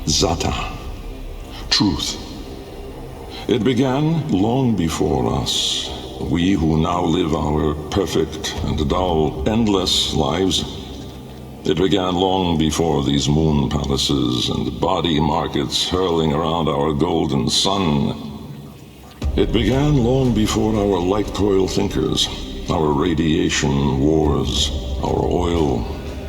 Zata, truth. It began long before us, we who now live our perfect and dull, endless lives. It began long before these moon palaces and body markets hurling around our golden sun. It began long before our light coil thinkers, our radiation wars, our oil,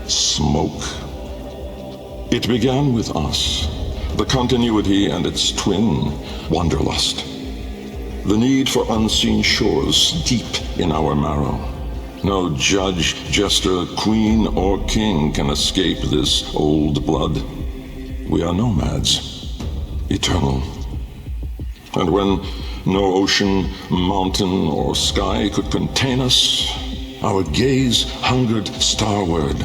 smoke. It began with us, the continuity and its twin, wanderlust. The need for unseen shores deep in our marrow. No judge, jester, queen, or king can escape this old blood. We are nomads, eternal. And when no ocean, mountain, or sky could contain us, our gaze hungered starward.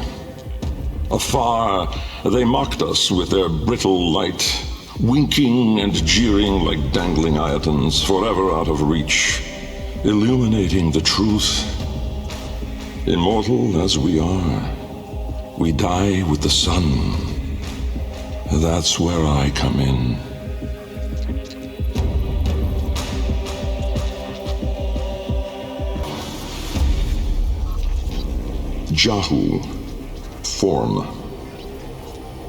Afar, they mocked us with their brittle light, winking and jeering like dangling iotons, forever out of reach, illuminating the truth. Immortal as we are, we die with the sun. That's where I come in. Jahu, form.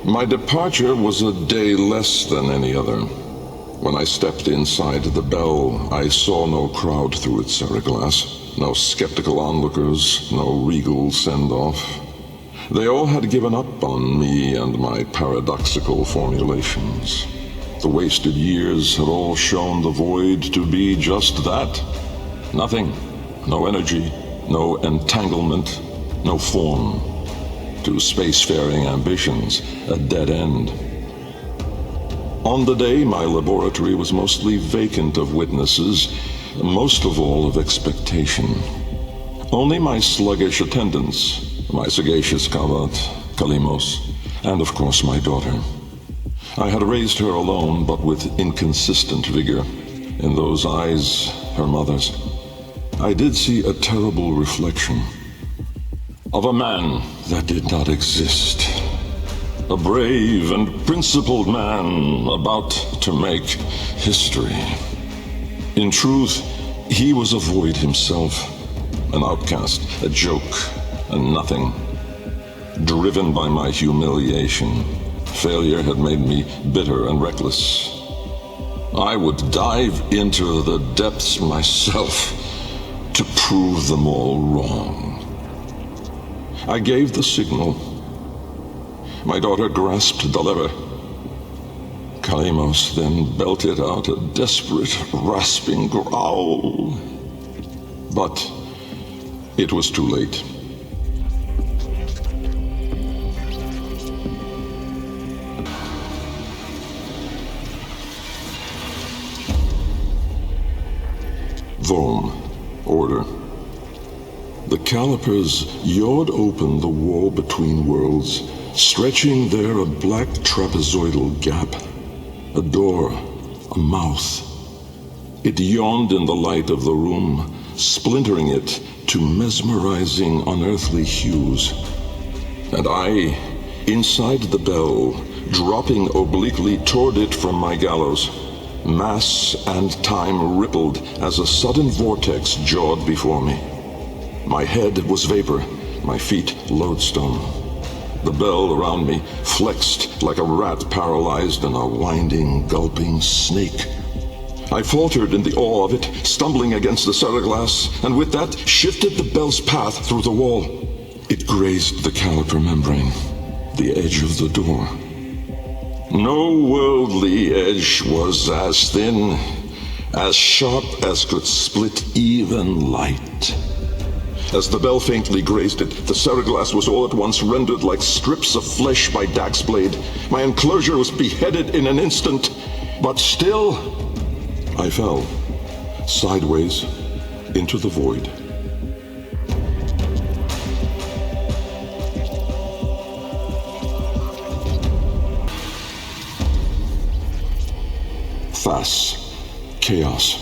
My departure was a day less than any other. When I stepped inside the bell, I saw no crowd through its seriglass, no skeptical onlookers, no regal send-off. They all had given up on me and my paradoxical formulations. The wasted years had all shown the void to be just that. Nothing, no energy, no entanglement, no form. To spacefaring ambitions, a dead end. On the day, my laboratory was mostly vacant of witnesses, most of all of expectation. Only my sluggish attendants, my sagacious Kavat, Kalimos, and of course my daughter. I had raised her alone, but with inconsistent vigor. In those eyes, her mother's, I did see a terrible reflection of a man that did not exist. A brave and principled man about to make history. In truth, he was a void himself, an outcast, a joke, a nothing. Driven by my humiliation, failure had made me bitter and reckless. I would dive into the depths myself to prove them all wrong. I gave the signal. My daughter grasped the lever. Kalimos then belted out a desperate, rasping growl. But it was too late. Vom, order. The calipers yawed open the wall between worlds, stretching there a black trapezoidal gap. A door, a mouth. It yawned in the light of the room, splintering it to mesmerizing, unearthly hues. And I, inside the bell, dropping obliquely toward it from my gallows, mass and time rippled as a sudden vortex jawed before me. My head was vapor, my feet lodestone. The bell around me flexed like a rat paralyzed in a winding, gulping snake. I faltered in the awe of it, stumbling against the seriglass, and with that shifted the bell's path through the wall. It grazed the caliper membrane, the edge of the door. No worldly edge was as thin, as sharp as could split even light. As the bell faintly grazed it, the seriglass was all at once rendered like strips of flesh by Dax's blade. My enclosure was beheaded in an instant, but still I fell, sideways, into the void. Chaos.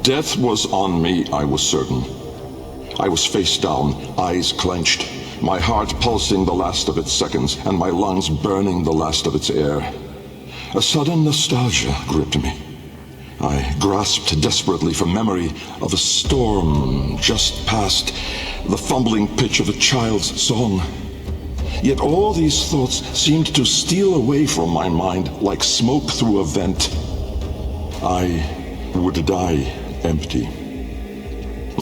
Death was on me, I was certain. I was face down, eyes clenched, my heart pulsing the last of its seconds, and my lungs burning the last of its air. A sudden nostalgia gripped me. I grasped desperately for memory of a storm just past, the fumbling pitch of a child's song. Yet all these thoughts seemed to steal away from my mind like smoke through a vent. I would die empty.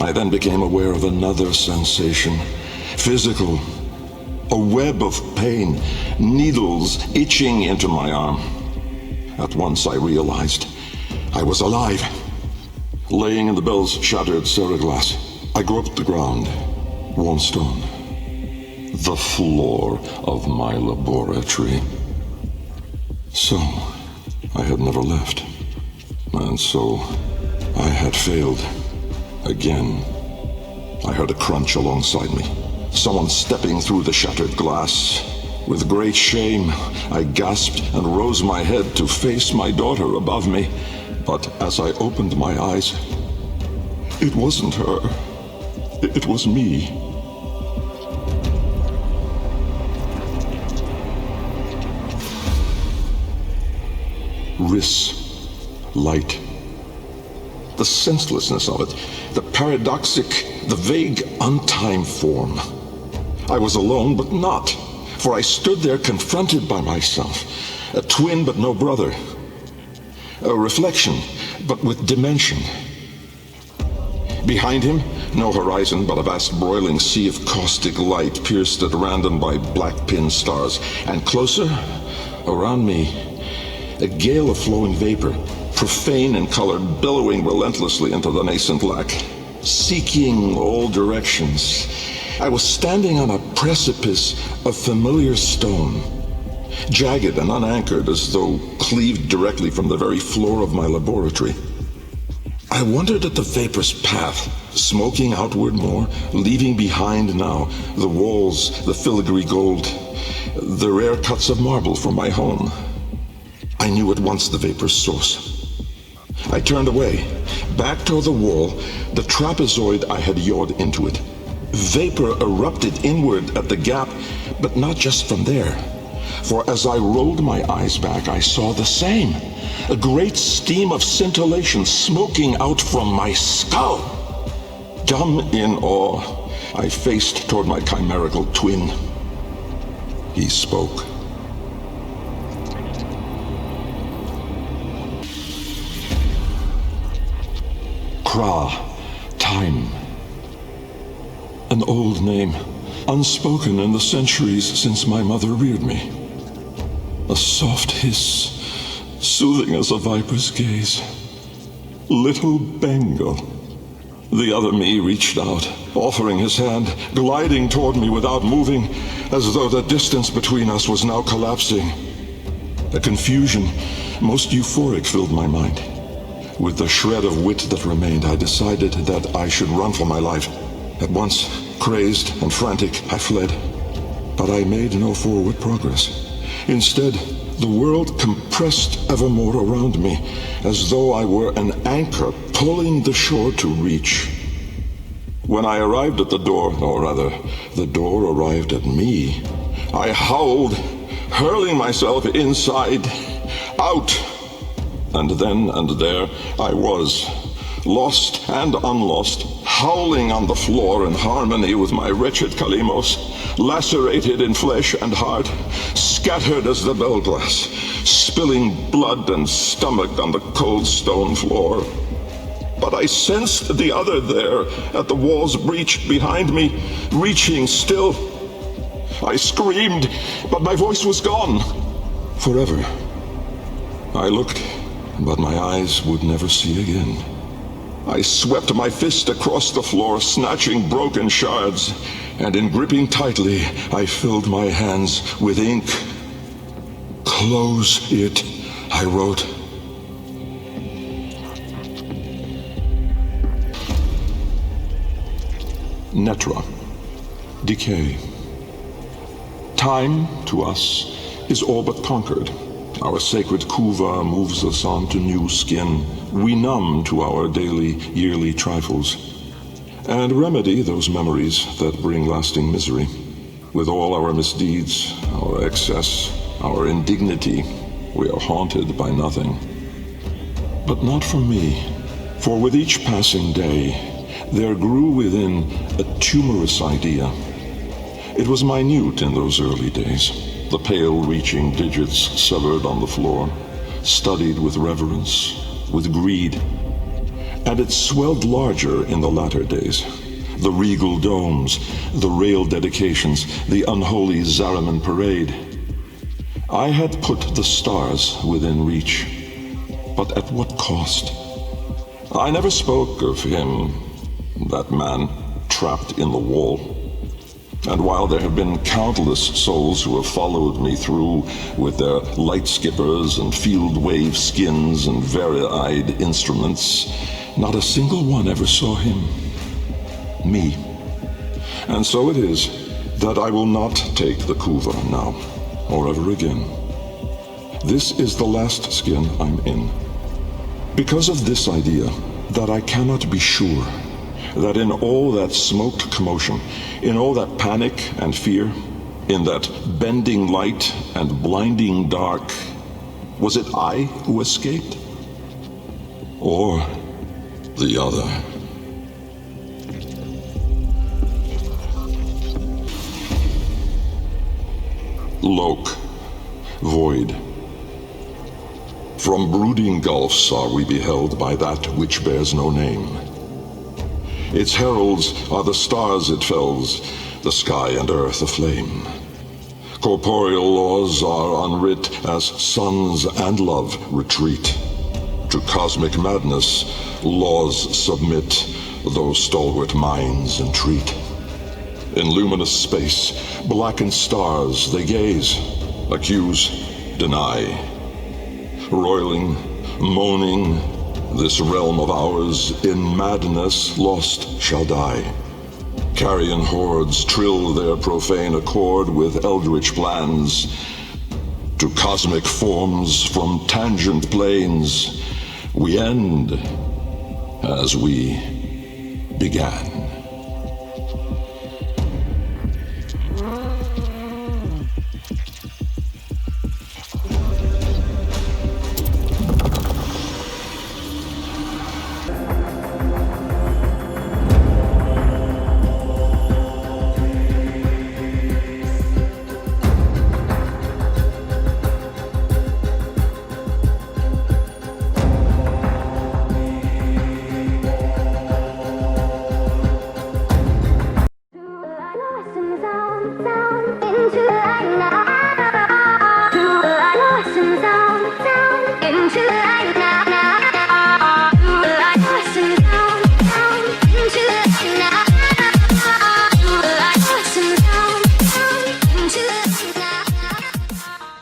I then became aware of another sensation, physical, a web of pain, needles itching into my arm. At once I realized I was alive. Laying in the bell's shattered ceraglass, I groped the ground, warm stone, the floor of my laboratory. So, I had never left. And so, I had failed. Again. I heard a crunch alongside me. Someone stepping through the shattered glass. With great shame, I gasped and rose my head to face my daughter above me. But as I opened my eyes, it wasn't her. It was me. Light. The senselessness of it, the paradoxic, the vague, untimed form. I was alone, but not, for I stood there confronted by myself, a twin but no brother, a reflection but with dimension. Behind him, no horizon but a vast broiling sea of caustic light pierced at random by black pin stars, and closer, around me, a gale of flowing vapor, profane in color, billowing relentlessly into the nascent lack, seeking all directions. I was standing on a precipice of familiar stone, jagged and unanchored as though cleaved directly from the very floor of my laboratory. I wondered at the vapor's path, smoking outward more, leaving behind now the walls, the filigree gold, the rare cuts of marble from my home. I knew at once the vapor's source. I turned away, back toward the wall, the trapezoid I had yawed into it. Vapor erupted inward at the gap, but not just from there. For as I rolled my eyes back, I saw the same. A great steam of scintillation smoking out from my skull. Dumb in awe, I faced toward my chimerical twin. He spoke. Kra, time. An old name, unspoken in the centuries since my mother reared me. A soft hiss, soothing as a viper's gaze. Little Bengal. The other me reached out, offering his hand, gliding toward me without moving, as though the distance between us was now collapsing. A confusion, most euphoric, filled my mind. With the shred of wit that remained, I decided that I should run for my life. At once, crazed and frantic, I fled. But I made no forward progress. Instead, the world compressed ever more around me, as though I were an anchor pulling the shore to reach. When I arrived at the door, or rather, the door arrived at me, I howled, hurling myself inside, out. And then and there I was, lost and unlost, howling on the floor in harmony with my wretched Kalimos, lacerated in flesh and heart, scattered as the bell glass, spilling blood and stomach on the cold stone floor. But I sensed the other there, at the wall's breach behind me, reaching still. I screamed, but my voice was gone. Forever. I looked, but my eyes would never see again. I swept my fist across the floor, snatching broken shards, and in gripping tightly, I filled my hands with ink. Close it, I wrote. Netra. Decay. Time, to us, is all but conquered. Our sacred kuva moves us on to new skin. We numb to our daily, yearly trifles, and remedy those memories that bring lasting misery. With all our misdeeds, our excess, our indignity, we are haunted by nothing. But not for me, for with each passing day, there grew within a tumorous idea. It was minute in those early days, the pale reaching digits severed on the floor, studied with reverence, with greed. And it swelled larger in the latter days. The regal domes, the rail dedications, the unholy Zariman parade. I had put the stars within reach, but at what cost? I never spoke of him, that man trapped in the wall. And while there have been countless souls who have followed me through with their light skippers and field wave skins and vari-eyed instruments, not a single one ever saw him. Me. And so it is that I will not take the kuva now, or ever again. This is the last skin I'm in. Because of this idea, that I cannot be sure that in all that smoked commotion, in all that panic and fear, in that bending light and blinding dark, was it I who escaped? Or the other? Loke, void. From brooding gulfs are we beheld by that which bears no name. Its heralds are the stars it fells, the sky and earth aflame. Corporeal laws are unwrit as suns and love retreat. To cosmic madness, laws submit, though stalwart minds entreat. In luminous space, blackened stars they gaze, accuse, deny. Roiling, moaning, this realm of ours in madness lost shall die. Carrion hordes trill their profane accord with eldritch plans. To cosmic forms from tangent planes, we end as we began. Into